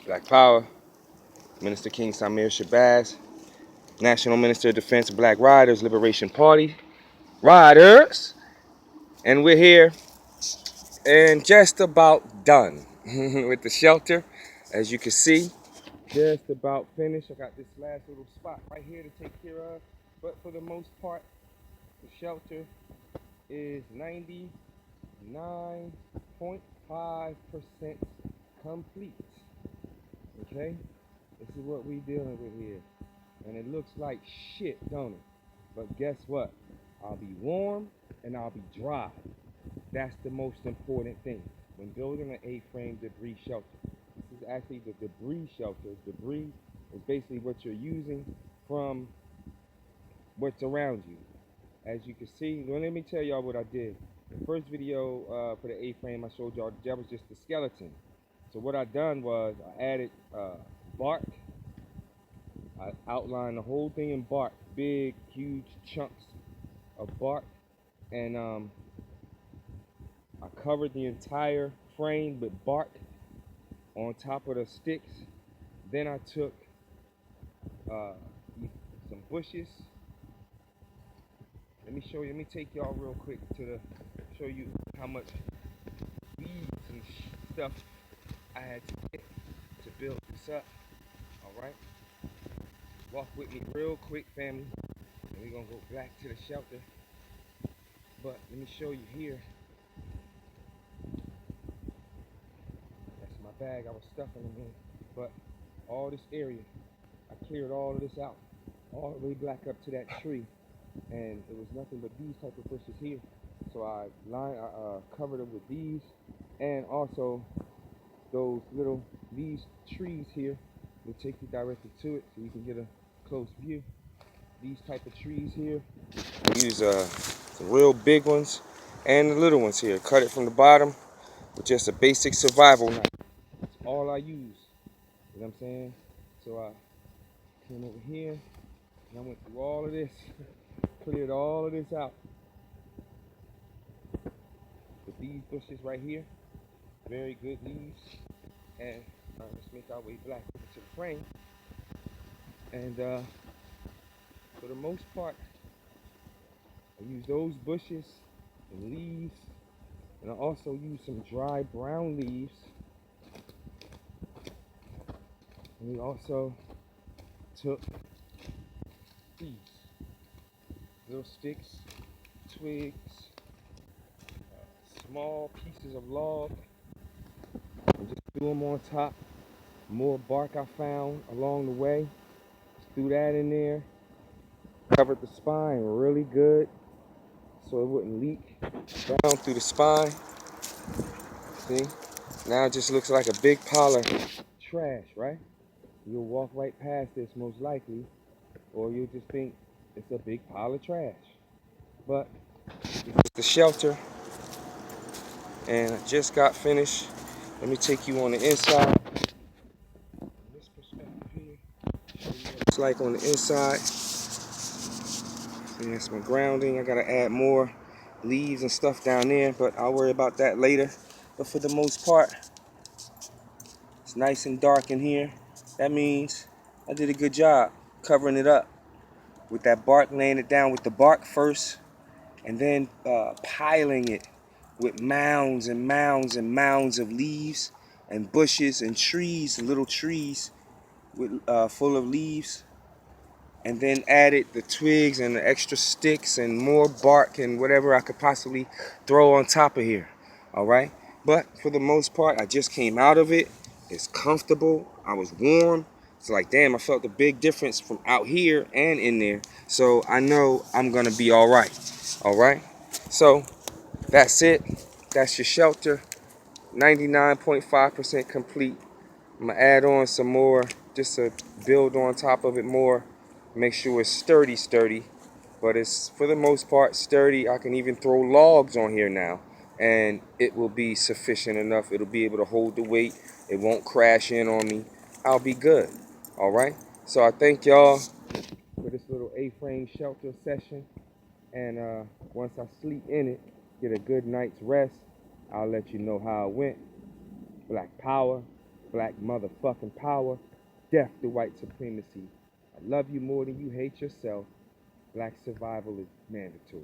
Black Power, Minister King Samir Shabazz, National Minister of Defense Black Riders Liberation Party Riders, and we're here and just about done with the shelter. As you can see, just about finished. I got this last little spot right here to take care of, but for the most part, the shelter is 99.5% complete. Okay, this is what we dealing with here. And it looks like shit, don't it? But guess what? I'll be warm and I'll be dry. That's the most important thing when building an A-frame debris shelter. This is actually the debris shelter. Debris is basically what you're using from what's around you. As you can see, well, let me tell y'all what I did. The first video for the A-frame I showed y'all, that was just the skeleton. So what I done was I added bark. I outlined the whole thing in bark, big, huge chunks of bark, and I covered the entire frame with bark on top of the sticks. Then I took some bushes. Let me show you. Let me take y'all real quick to show you how much weeds and stuff I had to get to build this up. All right, walk with me real quick, family, and we're gonna go back to the shelter. But let me show you here. That's my bag I was stuffing them in. But all this area, I cleared all of this out, all the way back up to that tree, and it was nothing but these type of bushes here. So I covered them with these, and also these trees here. Will take you directly to it, so you can get a close view. These type of trees here. I use the real big ones and the little ones here. Cut it from the bottom with just a basic survival knife. That's all I use. You know what I'm saying? So I came over here and I went through all of this, cleared all of this out. With these bushes right here, very good leaves. And let's make our way back over to the frame. And for the most part, I use those bushes and leaves, and I also use some dry brown leaves. And we also took these little sticks, twigs, small pieces of log, and just threw them on top. More bark I found along the way, just threw that in there. Covered the spine really good so it wouldn't leak down through the spine. See? Now it just looks like a big pile of trash, right? You'll walk right past this most likely, or you'll just think it's a big pile of trash. But it's the shelter, and I just got finished. Let me take you on the inside. This perspective here, show you what it's like on the inside. And that's my grounding. I gotta add more leaves and stuff down there, but I'll worry about that later. But for the most part, it's nice and dark in here. That means I did a good job covering it up with that bark, laying it down with the bark first, and then piling it with mounds and mounds and mounds of leaves and bushes and trees, little trees with full of leaves, and then added the twigs and the extra sticks and more bark and whatever I could possibly throw on top of here. All right, but for the most part, I just came out of it. It's comfortable. I was warm. It's like, damn, I felt a big difference from out here and in there. So I know I'm gonna be all right. All right, so that's it. That's your shelter. 99.5% complete. I'm gonna add on some more just to build on top of it more. Make sure it's sturdy, but it's for the most part sturdy. I can even throw logs on here now, and it will be sufficient enough. It'll be able to hold the weight. It won't crash in on me. I'll be good. All right. So I thank y'all for this little A-frame shelter session. And once I sleep in it, get a good night's rest, I'll let you know how it went. Black Power, Black motherfucking power. Death to white supremacy. I love you more than you hate yourself. Black survival is mandatory.